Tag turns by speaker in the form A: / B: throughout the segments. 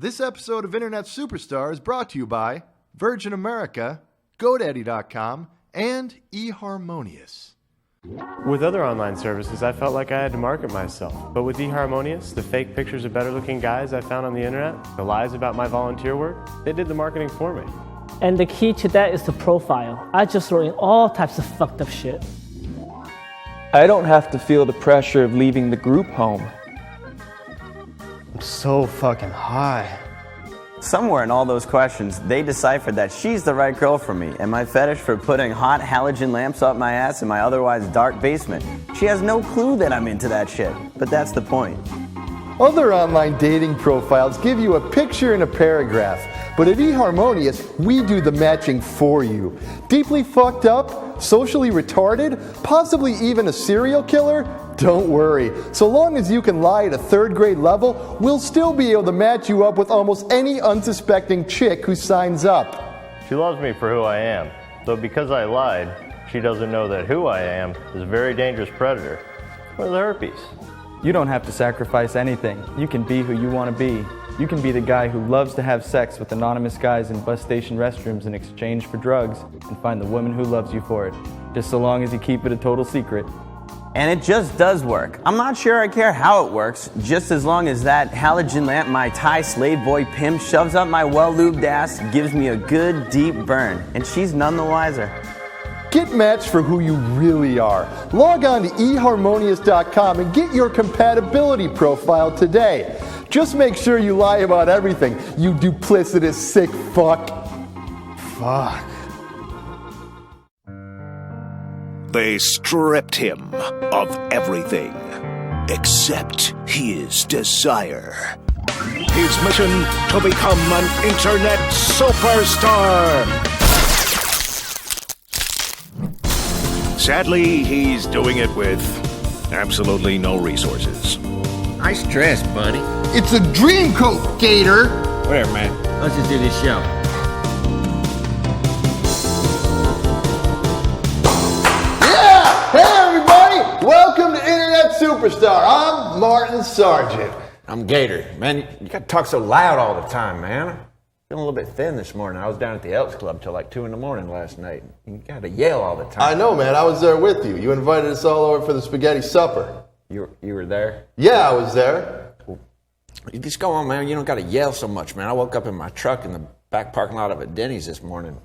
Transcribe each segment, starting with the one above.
A: This episode of Internet Superstar is brought to you by Virgin America, GoDaddy.com, and eHarmonious.
B: With other online services, I felt like I had to market myself. But with eHarmonious, the fake pictures of better-looking guys I found on the internet, the lies about my volunteer work, they did the marketing for me.
C: And the key to that is the profile. I just throw in all types of fucked up shit.
D: I don't have to feel the pressure of leaving the group home.
E: I'm so fucking high.
F: Somewhere in all those questions, they deciphered that she's the right girl for me, and my fetish for putting hot halogen lamps up my ass in my otherwise dark basement. She has no clue that I'm into that shit, but that's the point.
A: Other online dating profiles give you a picture and a paragraph, but at eHarmonious, we do the matching for you. Deeply fucked up, socially retarded, possibly even a serial killer? Don't worry. So long as you can lie at a third grade level, we'll still be able to match you up with almost any unsuspecting chick who signs up.
B: She loves me for who I am, though because I lied, she doesn't know that who I am is a very dangerous predator with herpes.
D: You don't have to sacrifice anything. You can be who you want to be. You can be the guy who loves to have sex with anonymous guys in bus station restrooms in exchange for drugs and find the woman who loves you for it, just so long as you keep it a total secret.
F: And it just does work. I'm not sure I care how it works, just as long as that halogen lamp my Thai slave boy pimp shoves up my well-lubed ass gives me a good deep burn, and she's none the wiser.
A: Get matched for who you really are. Log on to eHarmonious.com and get your compatibility profile today. Just make sure you lie about everything, you duplicitous sick fuck. Fuck.
G: They stripped him of everything except his desire. His mission to become an internet superstar. Sadly, he's doing it with absolutely no resources.
H: Nice dress, buddy.
E: It's a dream coat, Gator.
H: Whatever, man. Let's just do this show.
A: Hey everybody, welcome to Internet Superstar. I'm Martin Sargent.
H: I'm Gator. Man, you gotta talk so loud all the time, man. I'm feeling a little bit thin this morning. I was down at the Elks Club till like 2 in the morning last night. You gotta yell all the time.
A: I know, man. I was there with you. You invited us all over for the spaghetti supper.
H: You were there?
A: Yeah, I was there.
H: You just go on, man. You don't gotta yell so much, man. I woke up in my truck in the back parking lot of a Denny's this morning.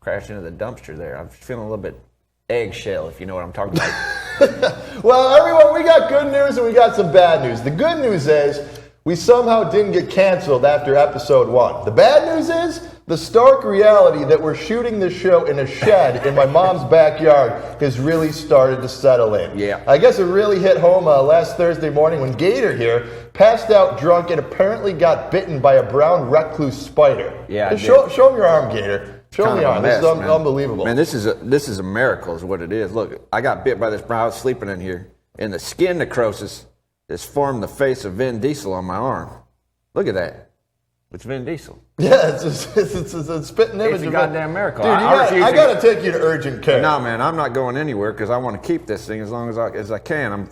H: Crashed into the dumpster there. I'm feeling a little bit eggshell, if you know what I'm talking about.
A: Well, everyone, we got good news and we got some bad news. The good news is we somehow didn't get canceled after episode 1. The bad news is the stark reality that we're shooting this show in a shed in my mom's backyard has really started to settle in.
H: Yeah.
A: I guess it really hit home last Thursday morning when Gator here passed out drunk and apparently got bitten by a brown recluse spider.
H: Yeah,
A: show him your arm, Gator. Show me your arm. This is unbelievable.
H: Man, this is a miracle is what it is. Look, I got bit by this brown. I was sleeping in here, and the skin necrosis has formed the face of Vin Diesel on my arm. Look at that. It's Vin Diesel.
A: Yeah, it's a spitting image.
H: It's a goddamn miracle.
A: Dude, I got to take you to urgent care.
H: No, man, I'm not going anywhere because I want to keep this thing as long as I can.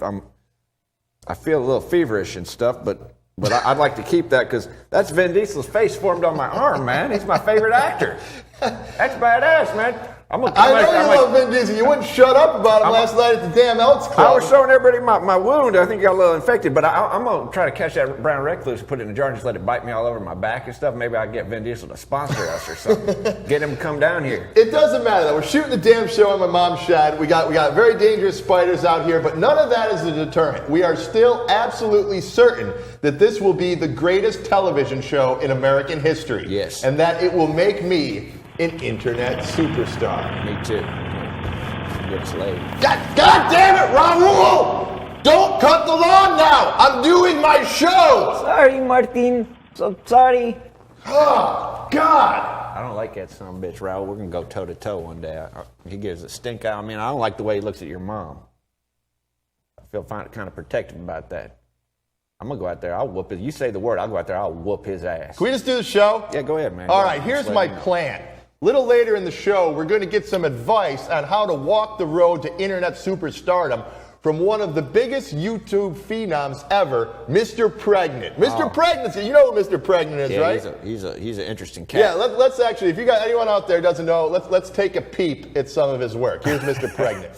H: I feel a little feverish and stuff, but I'd like to keep that because that's Vin Diesel's face formed on my arm, man. He's my favorite actor. That's badass, man.
A: I know you love Vin Diesel. You wouldn't shut up about him last night at the damn Elks Club.
H: I was showing everybody my wound. I think it got a little infected, but I'm going to try to catch that brown recluse, put it in a jar, and just let it bite me all over my back and stuff. Maybe I can get Vin Diesel to sponsor us or something. Get him to come down here.
A: It doesn't matter, though. We're shooting the damn show in my mom's shed. We got very dangerous spiders out here, but none of that is a deterrent. We are still absolutely certain that this will be the greatest television show in American history.
H: Yes.
A: And that it will make me an internet superstar.
H: Me too. Get us laid.
A: God damn it, Raul! Don't cut the lawn now! I'm doing my show!
C: Sorry, Martin. So sorry.
A: Oh, God!
H: I don't like that son of a bitch, Raul. We're going to go toe-to-toe one day. He gives a stink eye. I mean, I don't like the way he looks at your mom. I feel kind of protective about that. I'm going to go out there. I'll whoop his. You say the word. I'll go out there. I'll whoop his ass.
A: Can we just do the show?
H: Yeah, go ahead, man.
A: All right, here's my plan. A little later in the show, we're going to get some advice on how to walk the road to internet superstardom from one of the biggest YouTube phenoms ever, Mr. Pregnant. Mr. Pregnancy, you know who Mr. Pregnant is, right?
H: He's an interesting cat.
A: Yeah, let's actually, if you got anyone out there doesn't know, let's take a peep at some of his work. Here's Mr. Pregnant.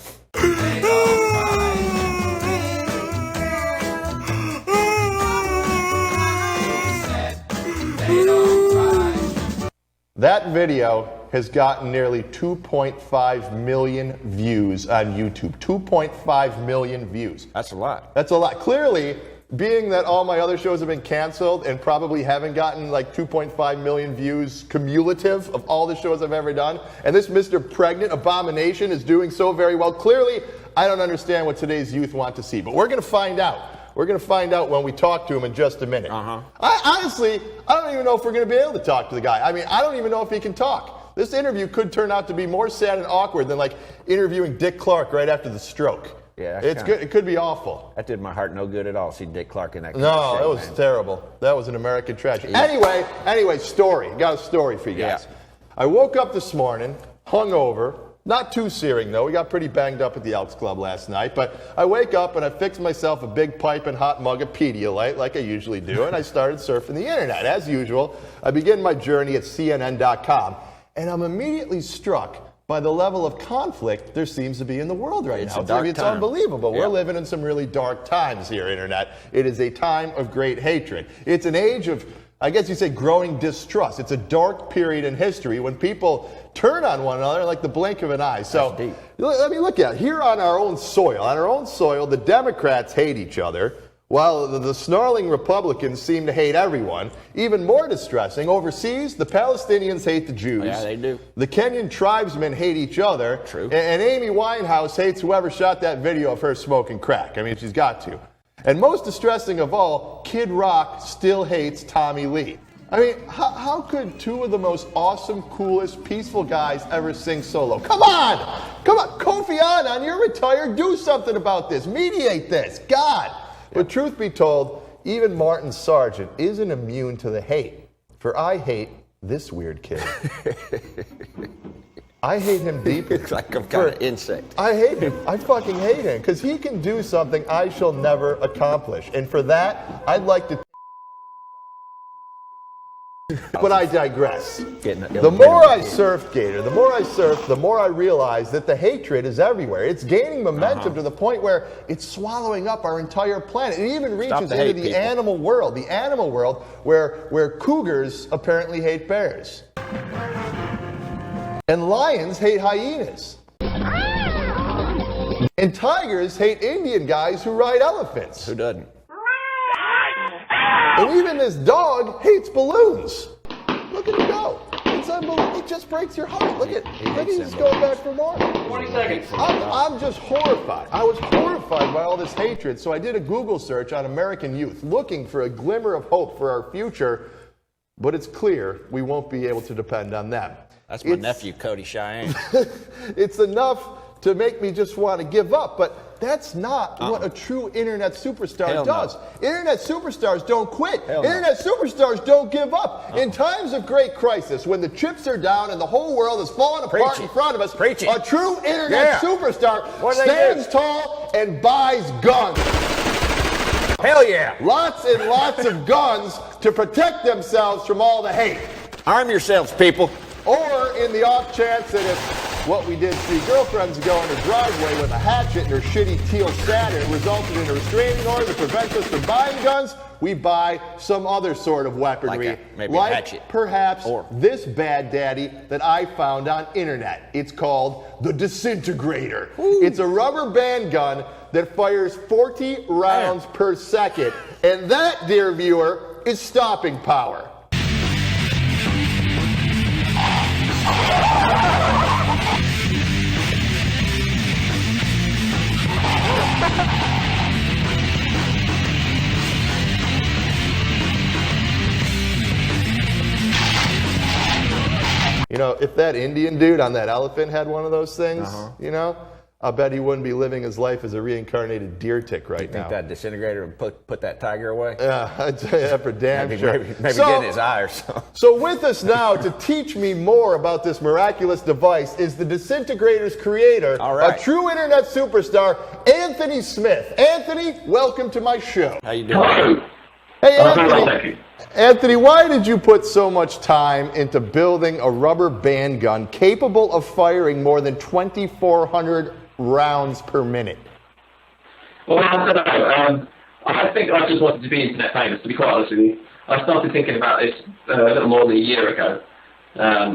A: That video has gotten nearly 2.5 million views on YouTube. 2.5 million views.
H: That's a lot.
A: That's a lot. Clearly, being that all my other shows have been canceled and probably haven't gotten like 2.5 million views cumulative of all the shows I've ever done, and this Mr. Pregnant abomination is doing so very well, clearly I don't understand what today's youth want to see. But we're going to find out. We're going to find out when we talk to him in just a minute. Honestly, I don't even know if we're going to be able to talk to the guy. I mean, I don't even know if he can talk. This interview could turn out to be more sad and awkward than like interviewing Dick Clark right after the stroke.
H: Yeah,
A: it's good. It could be awful.
H: That did my heart no good at all. See Dick Clark in that.
A: No, it was terrible. That was an American tragedy. Anyway, story. Got a story for you guys.
H: Yeah.
A: I woke up this morning, hungover. Not too searing, though. We got pretty banged up at the Elks Club last night. But I wake up and I fix myself a big pipe and hot mug of Pedialyte, like I usually do, and I started surfing the internet. As usual, I begin my journey at CNN.com, and I'm immediately struck by the level of conflict there seems to be in the world right now. It's unbelievable. Yeah. We're living in some really dark times here, Internet. It is a time of great hatred. It's an age of, I guess you say, growing distrust. It's a dark period in history when people turn on one another like the blink of an eye. So let me look at it. Here on our own soil, the Democrats hate each other, while the snarling Republicans seem to hate everyone. Even more distressing, overseas, the Palestinians hate the Jews.
H: Yeah, they do.
A: The Kenyan tribesmen hate each other.
H: True.
A: And Amy Winehouse hates whoever shot that video of her smoking crack. I mean, she's got to. And most distressing of all, Kid Rock still hates Tommy Lee. I mean, how could two of the most awesome, coolest, peaceful guys ever sing solo? Come on! Kofi Annan, you're retired. Do something about this. Mediate this. God! But truth be told, even Martin Sargent isn't immune to the hate. For I hate this weird kid. I hate him deeply.
H: It's like some kind of insect.
A: I hate him. I fucking hate him because he can do something I shall never accomplish. And for that, I'd like to. But I digress. The more I surf, Gator, the more I realize that the hatred is everywhere. It's gaining momentum to the point where it's swallowing up our entire planet. It even reaches into the animal world. The animal world where cougars apparently hate bears. And lions hate hyenas. And tigers hate Indian guys who ride elephants.
H: Who doesn't?
A: And even this dog hates balloons. Look at him go. It's unbelievable. It just breaks your heart. Look at he's going back for more.
I: 20 seconds.
A: I'm just horrified. I was horrified by all this hatred, so I did a Google search on American youth, looking for a glimmer of hope for our future, but it's clear we won't be able to depend on them.
H: That's my nephew, Cody Cheyenne.
A: It's enough to make me just want to give up, but that's not what a true internet superstar does. No. Internet superstars don't quit. Internet superstars don't give up. In times of great crisis, when the chips are down and the whole world is falling apart in front of us, a true internet superstar stands tall and buys guns.
H: Hell yeah.
A: Lots and lots of guns to protect themselves from all the hate.
H: Arm yourselves, people.
A: Or in the off chance that if what we did see girlfriends ago in her driveway with a hatchet and her shitty teal Saturn resulted in a restraining order to prevent us from buying guns, we buy some other sort of weaponry.
H: Maybe a hatchet.
A: Perhaps this bad daddy that I found on internet. It's called the Disintegrator. It's a rubber band gun that fires 40 rounds per second. And that, dear viewer, is stopping power. You know, if that Indian dude on that elephant had one of those things, you know, I bet he wouldn't be living his life as a reincarnated deer tick right now.
H: Think that disintegrator would put that tiger away?
A: Yeah, I'd tell you that for damn
H: Maybe,
A: sure.
H: maybe get in his eye or something.
A: So with us now to teach me more about this miraculous device is the disintegrator's creator,
H: All right.
A: a true internet superstar, Anthony Smith. Anthony, welcome to my show.
H: How you doing?
A: Hey,
I: very well, thank
A: Anthony.
I: you.
A: Anthony, why did you put so much time into building a rubber band gun capable of firing more than 2,400 rounds per minute?
I: Well, I don't know. I think I just wanted to be internet famous, to be quite honest with you. I started thinking about this a little more than a year ago. I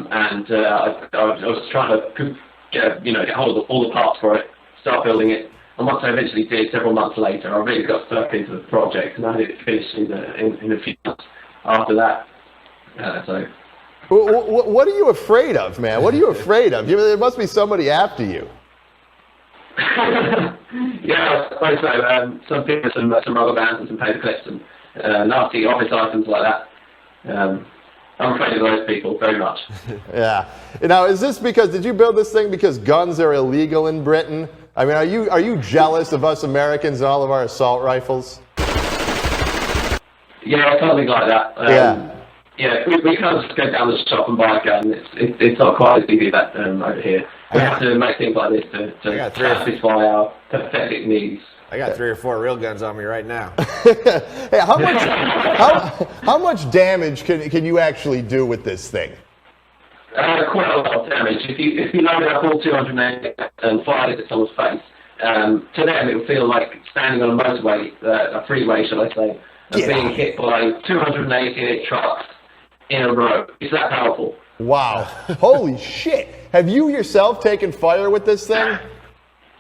I: was trying to get hold of all the parts for it, start building it. And once I eventually did, several months later, I really got stuck into the project, and I had it finished in a few months after that.
A: What are you afraid of, man? What are you afraid of? There must be somebody after you.
I: Yeah, I suppose so. Some people, some rubber bands and some paper clips and nasty office items like that. I'm afraid of those people very much.
A: Yeah. Now, is this because, did you build this thing because guns are illegal in Britain? I mean, are you jealous of us Americans and all of our assault rifles?
I: Yeah, something like that. Yeah, we can't just go down the shop and buy a gun. It's not quite as easy that over here. We have to make things like this to satisfy our pathetic needs.
H: I got 3 or 4 real guns on me right now.
A: Hey, how much damage can you actually do with this thing?
I: Quite a lot of damage. If you load up all 280 and fire it at someone's face, to them it will feel like standing on a motorway, a freeway, shall I say, and being hit by 288 trucks in a row. It's that powerful.
A: Wow. Holy shit. Have you yourself taken fire with this thing?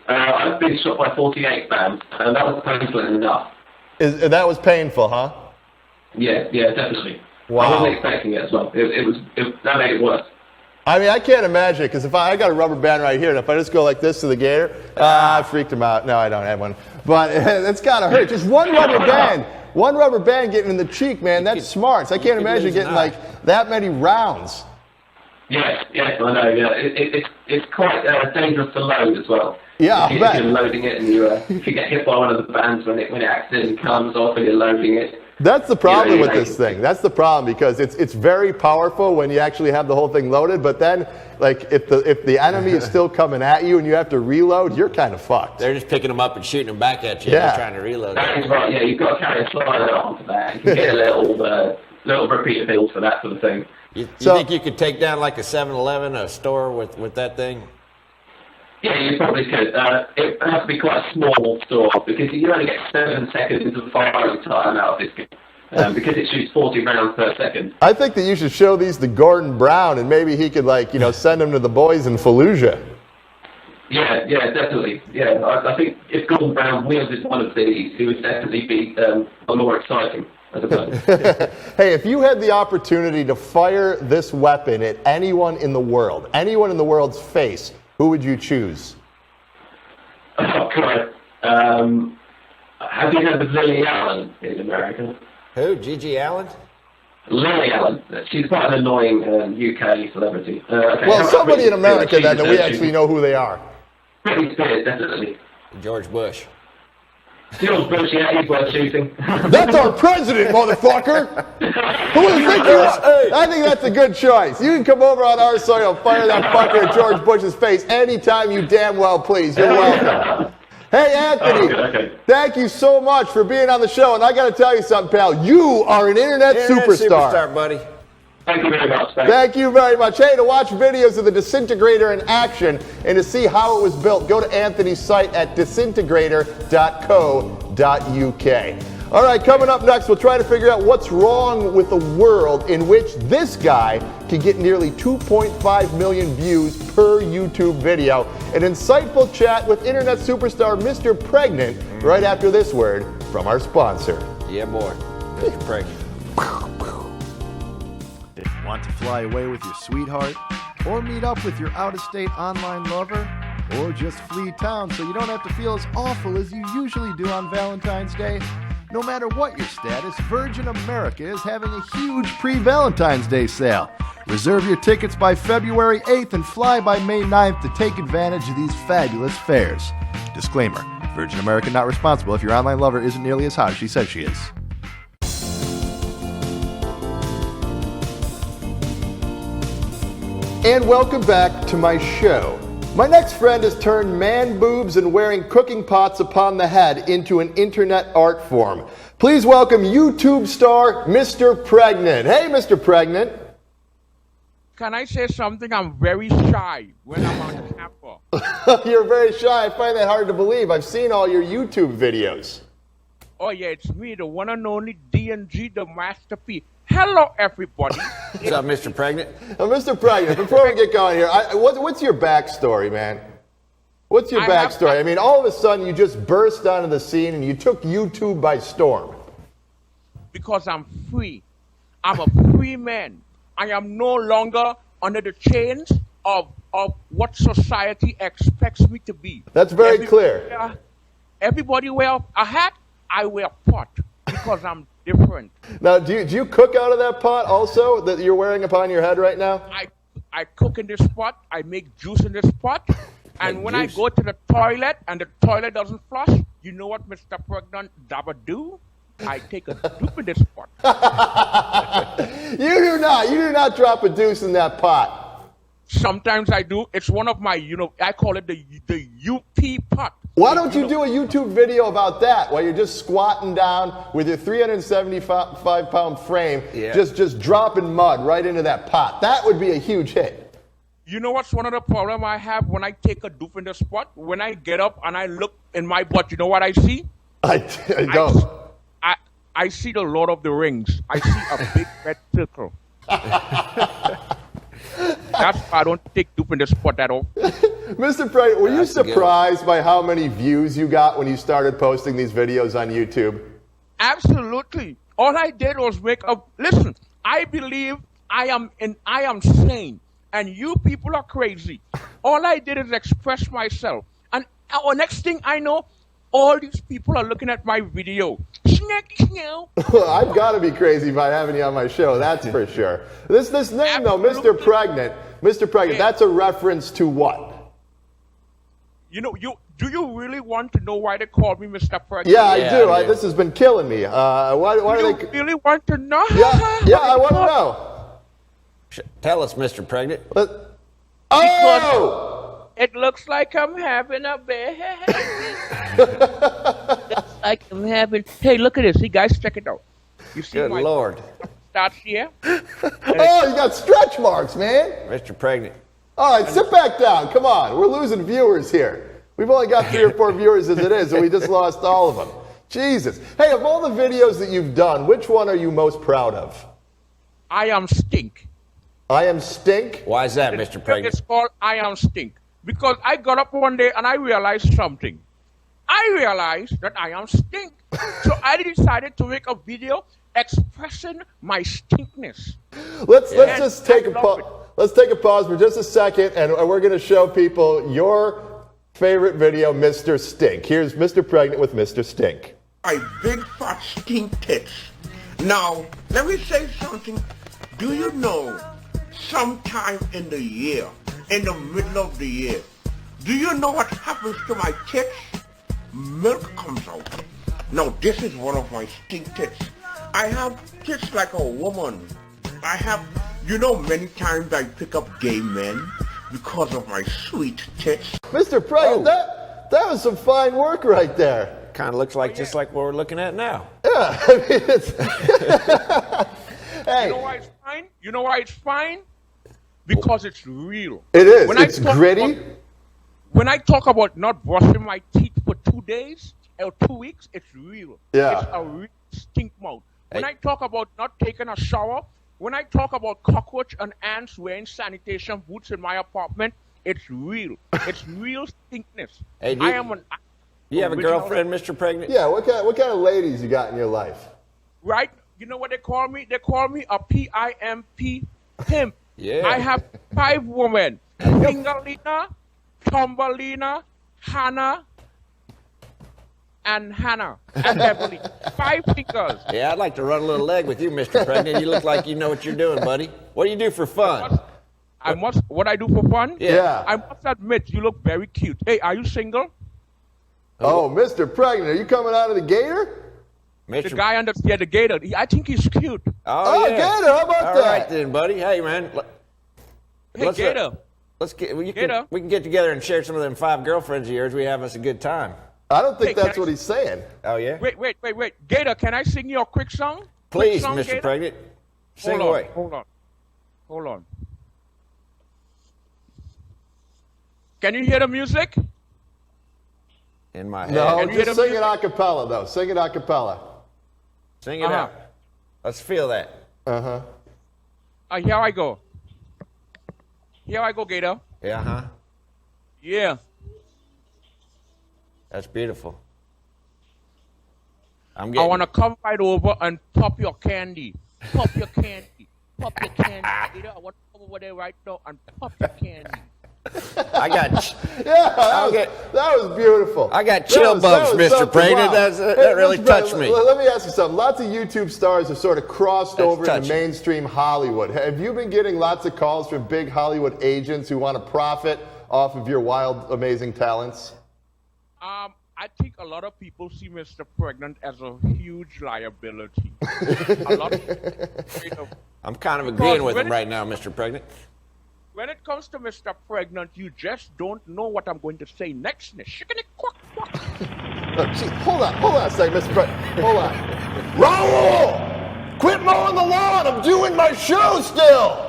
I: I've been shot by 48 bands, and that was painful enough.
A: That was painful, huh?
I: Yeah, definitely.
A: Wow.
I: I wasn't expecting it as well. That made it worse.
A: I mean, I can't imagine it, because if I got a rubber band right here, and if I just go like this to the gator, I freaked him out. No, I don't have one. But it's got to hurt. Just one rubber band getting in the cheek, man, that's smart. So I can't imagine getting like that many rounds.
I: Yes, I know, yeah. It's quite dangerous to load as well.
A: Yeah,
I: if you're loading it and if you get hit by one of the bands when it accidentally comes off and you're loading it.
A: That's the problem with this thing. That's the problem, because it's very powerful when you actually have the whole thing loaded, but then like if the enemy is still coming at you and you have to reload, you're kind of fucked.
H: They're just picking them up and shooting them back at you.
A: Yeah.
H: And trying to reload.
I: That is right. Yeah, you've got to carry a slider onto that. You can get a little repeater build for that sort of thing.
H: You think you could take down like a 7-Eleven, a store with that thing?
I: Yeah, you probably could. It has to be quite a small store, because you only get 7 seconds of firing time out of this gun, because it shoots 40 rounds per second.
A: I think that you should show these to Gordon Brown, and maybe he could send them to the boys in Fallujah.
I: Yeah, definitely. Yeah, I think if Gordon Brown wielded one of these, it would definitely be more exciting.
A: Hey, if you had the opportunity to fire this weapon at anyone in the world's face, who would you choose?
I: Oh, God. Have you heard of Lily Allen in America?
H: Who? Gigi Allen?
I: Lily Allen. She's quite an annoying UK celebrity.
A: Well, somebody in America that we actually know who they are.
I: Britney Spears, definitely.
H: George Bush.
I: George Bush, yeah, he's worth shooting.
A: That's our president, motherfucker! Who would think you are? I think that's a good choice. You can come over on our soil, fire that fucker at George Bush's face anytime you damn well please. You're welcome. Hey, Anthony, thank you so much for being on the show. And I got to tell you something, pal. You are an internet superstar,
H: buddy.
I: Thank you very much.
A: Thank you very much. Hey, to watch videos of the disintegrator in action and to see how it was built, go to Anthony's site at disintegrator.co.uk. All right, coming up next, we'll try to figure out what's wrong with the world in which this guy can get nearly 2.5 million views per YouTube video. An insightful chat with internet superstar Mr. Pregnant right after this word from our sponsor.
H: Yeah, boy. Mr. Pregnant.
J: Want to fly away with your sweetheart? Or meet up with your out-of-state online lover? Or just flee town so you don't have to feel as awful as you usually do on Valentine's Day? No matter what your status, Virgin America is having a huge pre-Valentine's Day sale. Reserve your tickets by February 8th and fly by May 9th to take advantage of these fabulous fares. Disclaimer, Virgin America not responsible if your online lover isn't nearly as hot as she says she is.
A: And welcome back to my show. My next friend has turned man boobs and wearing cooking pots upon the head into an internet art form. Please welcome YouTube star Mr. Pregnant. Hey, Mr. Pregnant.
K: Can I say something? I'm very shy when I'm on camera.
A: You're very shy. I find that hard to believe. I've seen all your YouTube videos.
K: Oh, yeah, it's me, the one and only D&G, the masterpiece. Hello, everybody.
H: What's up, Mr. Pregnant?
A: Mr. Pregnant, before we get going here, what's your backstory, man? What's your backstory? I mean, all of a sudden you just burst onto the scene and you took YouTube by storm.
K: Because I'm free. I'm a free man. I am no longer under the chains of what society expects me to be.
A: That's very clear.
K: Everybody wear a hat, I wear a pot because I'm different.
A: Now, do you cook out of that pot also that you're wearing upon your head right now?
K: I cook in this pot, I make juice in this pot, and when I go to the toilet and the toilet doesn't flush, you know what Mr. Pregnant dabba do? I take a dupe in this pot.
A: You do not drop a deuce in that pot.
K: Sometimes I do. It's one of my, I call it the UP pot.
A: Why don't you do a YouTube video about that while you're just squatting down with your 375-pound frame, just dropping mud right into that pot? That would be a huge hit.
K: You know what's one of the problems I have when I take a doof in the spot? When I get up and I look in my butt, you know what I see?
A: I don't.
K: I see the Lord of the Rings. I see a big red circle. That's why I don't take doof in the spot at all.
A: Mr. Pregnant, were you surprised by how many views you got when you started posting these videos on YouTube?
K: Absolutely. All I did was listen, I believe I am sane, and you people are crazy. All I did is express myself. And next thing I know, all these people are looking at my video.
A: I've got to be crazy by having you on my show, that's for sure. This name, though, Mr. Pregnant, that's a reference to what?
K: Do you really want to know why they call me Mr. Pregnant?
A: Yeah, I do. This has been killing me. Why do they
K: really want to know?
A: Yeah, I want to know.
H: Tell us, Mr. Pregnant.
K: Because it looks like I'm having a baby. Looks like I'm having. Hey, look at this. See, guys, check it out. You see
H: Good Lord.
K: Starts here.
A: Oh, you got stretch marks, man.
H: Mr. Pregnant.
A: All right, sit back down. Come on. We're losing viewers here. We've only got 3 or 4 viewers as it is, and we just lost all of them. Jesus. Hey, of all the videos that you've done, which one are you most proud of?
K: I Am Stink.
A: I Am Stink?
H: Why is that, Mr. Pregnant?
K: It's called I Am Stink. Because I got up one day and I realized something. I realized that I am stink. So I decided to make a video expressing my stinkness.
A: Let's just take a pause. Let's take a pause for just a second, and we're going to show people your favorite video, Mr. Stink. Here's Mr. Pregnant with Mr. Stink.
L: My big fat stink tits. Now, let me say something. Do you know, sometime in the year, in the middle of the year, do you know what happens to my tits? Milk comes out. Now this is one of my stink tits. I have tits like a woman. I have, many times I pick up gay men because of my sweet tits.
A: Mr. Pregnant, that was some fine work right there.
H: Kind of looks like just like what we're looking at now.
A: Yeah, I mean, it's... Hey.
K: You know why it's fine? You know why it's fine? Because it's real.
A: It is. It's gritty.
K: When I talk about not brushing my teeth for 2 days or 2 weeks, it's real.
A: Yeah.
K: It's a real stink mouth. When I talk about not taking a shower, when I talk about cockroach and ants wearing sanitation boots in my apartment, it's real. It's real stinkness.
H: Hey, you have a girlfriend, Mr. Pregnant?
A: Yeah. What kind of ladies you got in your life?
K: Right. You know what they call me? They call me a PIMP pimp.
H: Yeah.
K: I have 5 women. Fingerlina, Tombalina, Hannah, and Hannah and Beverly. 5 fingers.
H: Yeah, I'd like to run a little leg with you, Mr. Pregnant. You look like you know what you're doing, buddy. What do you do for fun?
K: What I do for fun?
A: Yeah.
K: I must admit, you look very cute. Hey, are you single?
A: Oh, Mr. Pregnant, are you coming out of the Gator?
K: The guy under the Gator. I think he's cute.
H: Oh, yeah.
A: Gator, how about
H: All
A: that?
H: All right then, buddy. Hey, man.
K: Hey, Gator.
H: We can get together and share some of them 5 girlfriends of yours. We have us a good time.
A: I don't think that's what he's saying.
H: Oh, yeah?
K: Wait. Gator, can I sing you a quick song?
H: Please,
K: Quick song,
H: Mr.
K: Gator?
H: Pregnant. Sing away.
K: Hold on. Can you hear the music?
H: In my head.
A: No, just sing it a cappella, though. Sing it a cappella.
H: Sing it out. Let's feel that.
A: Uh-huh.
K: Here I go. Here I go, Gator.
H: Yeah, huh?
K: Yeah.
H: That's beautiful.
K: I want to come right over and pop your candy. Pop your candy. Pop your candy. Gator, I want to come over there right now and pop your candy.
H: I got
A: that was beautiful.
H: I got chill bumps, Mr. Pregnant. That really touched me.
A: Let me ask you something. Lots of YouTube stars have sort of crossed over into mainstream Hollywood. Have you been getting lots of calls from big Hollywood agents who want to profit off of your wild, amazing talents?
K: I think a lot of people see Mr. Pregnant as a huge liability. A lot of
H: I'm kind of agreeing with him right now, Mr. Pregnant.
K: When it comes to Mr. Pregnant, you just don't know what I'm going to say next.
A: Hold on a second, Mr. Pregnant. Hold on. Raul! Quit mowing the lawn! I'm doing my show still!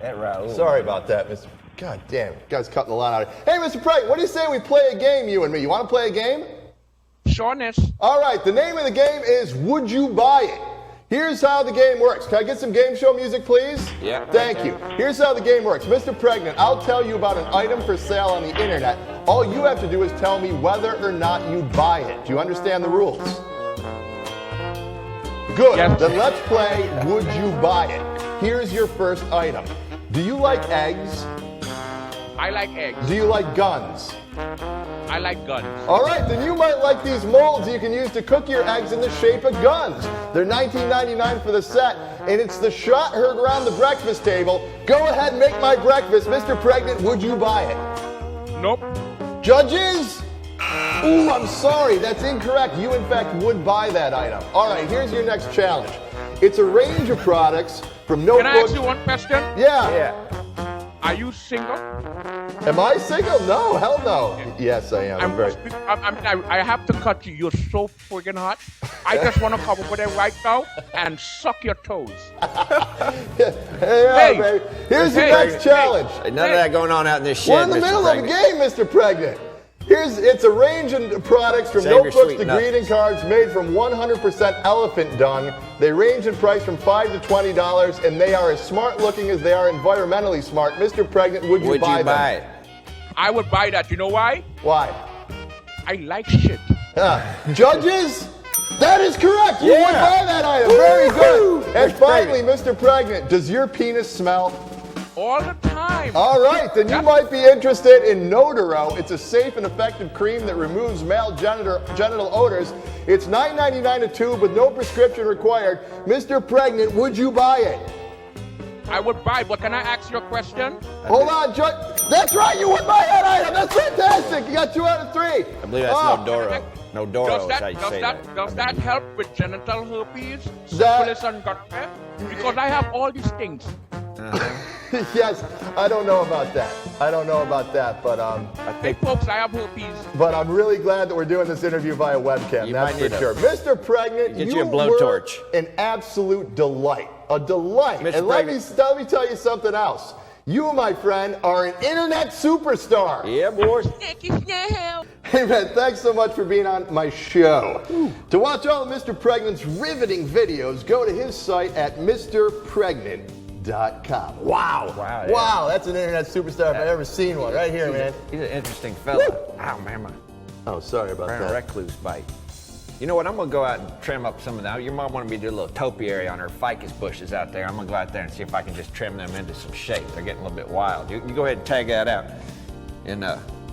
H: That Raul.
A: Sorry about that, Mr. God damn, you guys cutting the lawn out of here. Hey, Mr. Pregnant, what do you say we play a game, you and me? You want to play a game?
K: Sureness.
A: All right, the name of the game is Would You Buy It? Here's how the game works. Can I get some game show music, please?
H: Yeah.
A: Thank you. Here's how the game works. Mr. Pregnant, I'll tell you about an item for sale on the internet. All you have to do is tell me whether or not you'd buy it. Do you understand the rules? Good. Yes. Then let's play Would You Buy It? Here's your first item. Do you like eggs?
K: I like eggs.
A: Do you like guns?
K: I like guns.
A: All right, then you might like these molds you can use to cook your eggs in the shape of guns. They're $19.99 for the set, and it's the shot heard around the breakfast table. Go ahead and make my breakfast. Mr. Pregnant, would you buy it?
K: Nope.
A: Judges? Ooh, I'm sorry, that's incorrect. You, in fact, would buy that item. All right, here's your next challenge. It's a range of products from notebooks.
K: Can I ask you one question?
A: Yeah.
K: Are you single?
A: Am I single? No, hell no. Yes, I am.
K: I have to cut you. You're so friggin' hot. I just want to come over there right now and suck your toes.
A: Hey, baby. Here's the next challenge.
H: None of that going on out in this shed,
A: We're in the middle of a game, Mr. Pregnant. It's a range of products from notebooks to greeting cards made from 100% elephant dung. They range in price from $5 to $20, and they are as smart looking as they are environmentally smart. Mr. Pregnant, would you buy them?
H: It?
K: I would buy that. You know why?
A: Why?
K: I like shit.
A: Judges? That is correct. You would buy that item. Very good. And finally, Mr. Pregnant, does your penis smell?
K: All the time.
A: All right, then you might be interested in Notaro. It's a safe and effective cream that removes male genital odors. It's $9.99 a tube with no prescription required. Mr. Pregnant, would you buy it?
K: I would buy it, but can I ask you a question?
A: Hold on, Judge. That's right, you would buy that item. That's fantastic. You got 2 out of 3.
H: I believe that's Nodoro. Nodoro is how you say that.
K: Does that help with genital herpes, syphilis, and gonorrhea? Because I have all these things.
A: Yes, I don't know about that. But
K: hey, folks, I have herpes.
A: But I'm really glad that we're doing this interview via webcam. That's for sure. Mr. Pregnant,
H: you a blowtorch.
A: Were an absolute delight. A delight.
H: Mr.
A: And let me tell you something else. You, my friend, are an internet superstar.
H: Yeah, boys.
A: Hey, man, thanks so much for being on my show. To watch all of Mr. Pregnant's riveting videos, go to his site at MrPregnant.com. Wow. Wow, that's an internet superstar if I've ever seen one. Right here, man.
H: He's an interesting fella. Ow, man.
A: Oh, sorry about that.
H: A recluse bite. You know what? I'm going to go out and trim up some of that. Your mom wanted me to do a little topiary on her ficus bushes out there. I'm going to go out there and see if I can just trim them into some shape. They're getting a little bit wild. You go ahead and tag that out. And,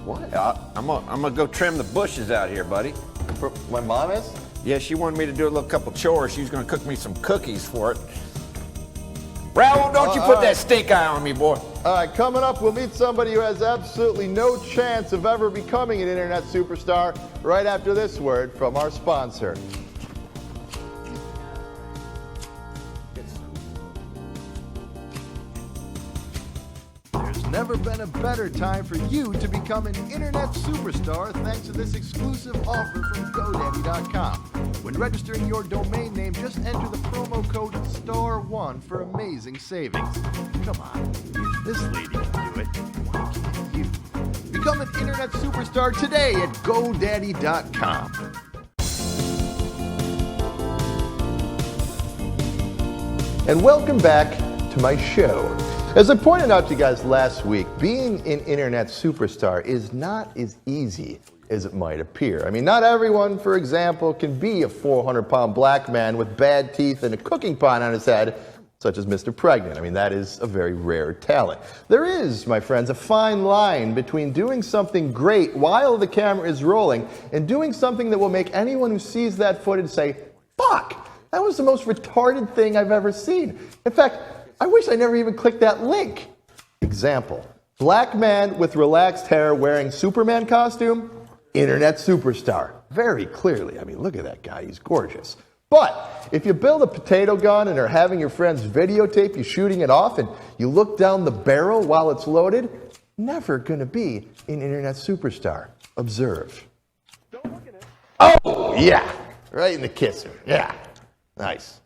H: what? I'm going to go trim the bushes out here, buddy.
A: My mom is?
H: Yeah, she wanted me to do a little couple chores. She was going to cook me some cookies for it. Raoul, don't you put that stink eye on me, boy.
A: All right, coming up, we'll meet somebody who has absolutely no chance of ever becoming an internet superstar right after this word from our sponsor. There's never been a better time for you to become an internet superstar thanks to this exclusive offer from GoDaddy.com. When registering your domain name, just enter the promo code STAR1 for amazing savings. Come on, this lady can do it. Why can't you? Become an internet superstar today at GoDaddy.com. And welcome back to my show. As I pointed out to you guys last week, being an internet superstar is not as easy as it might appear. I mean, not everyone, for example, can be a 400-pound black man with bad teeth and a cooking pot on his head, such as Mr. Pregnant. I mean, that is a very rare talent. There is, my friends, a fine line between doing something great while the camera is rolling and doing something that will make anyone who sees that footage say, fuck, that was the most retarded thing I've ever seen. In fact, I wish I never even clicked that link. Example, black man with relaxed hair wearing Superman costume, internet superstar. Very clearly. I mean, look at that guy. He's gorgeous. But if you build a potato gun and are having your friends videotape you shooting it off and you look down the barrel while it's loaded, never going to be an internet superstar. Observe. Don't look at it. Oh, yeah. Right in the kisser. Yeah. Nice.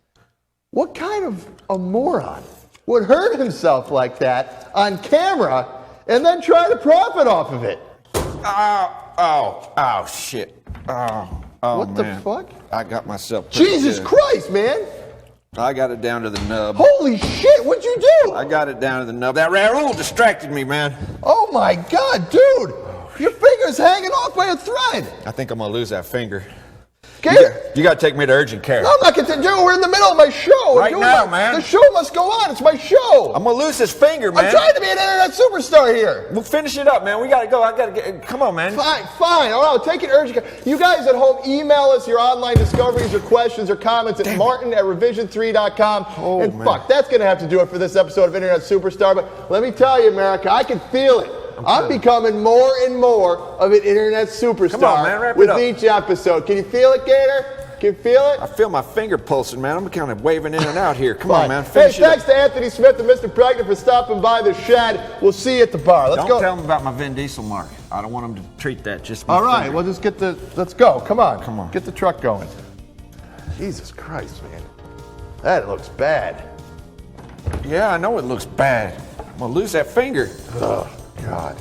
A: What kind of a moron would hurt himself like that on camera and then try to profit off of it?
H: Oh, shit. Oh,
A: what
H: man.
A: the fuck?
H: I got myself pretty
A: Jesus
H: good.
A: Christ, man.
H: I got it down to the nub.
A: Holy shit, what'd you do?
H: I got it down to the nub. That Raoul distracted me, man.
A: Oh my God, dude. Your finger's hanging off by a thread.
H: I think I'm going to lose that finger.
A: Gator?
H: You got to take me to urgent care.
A: No, I'm not going to do it. We're in the middle of my show.
H: Right now, man.
A: The show must go on. It's my show.
H: I'm going to lose this finger, man.
A: I'm trying to be an internet superstar here.
H: We'll finish it up, man. We got to go. I got to get. Come on, man.
A: Fine. All right, I'll take it to urgent care. You guys at home, email us your online discoveries or questions or comments at martin@revision3.com.
H: Oh,
A: and
H: man.
A: fuck, that's going to have to do it for this episode of Internet Superstar. But let me tell you, America, I can feel it. I'm becoming more and more of an internet superstar
H: Come on, man. Wrap it
A: with
H: up.
A: each episode. Can you feel it, Gator? Can you feel it?
H: I feel my finger pulsing, man. I'm kind of waving in and out here. Come
A: Fine.
H: on, man.
A: Hey,
H: Finish it
A: thanks
H: up.
A: to Anthony Smith and Mr. Pregnant for stopping by the shed. We'll see you at the bar. Let's
H: Don't
A: go.
H: tell them about my Vin Diesel mark. I don't want them to treat that. Just my
A: All right,
H: finger.
A: we'll just get let's go. Come on.
H: Come on.
A: Get the truck going. Jesus Christ, man. That looks bad.
H: Yeah, I know it looks bad. I'm going to lose that finger.
A: Oh, God.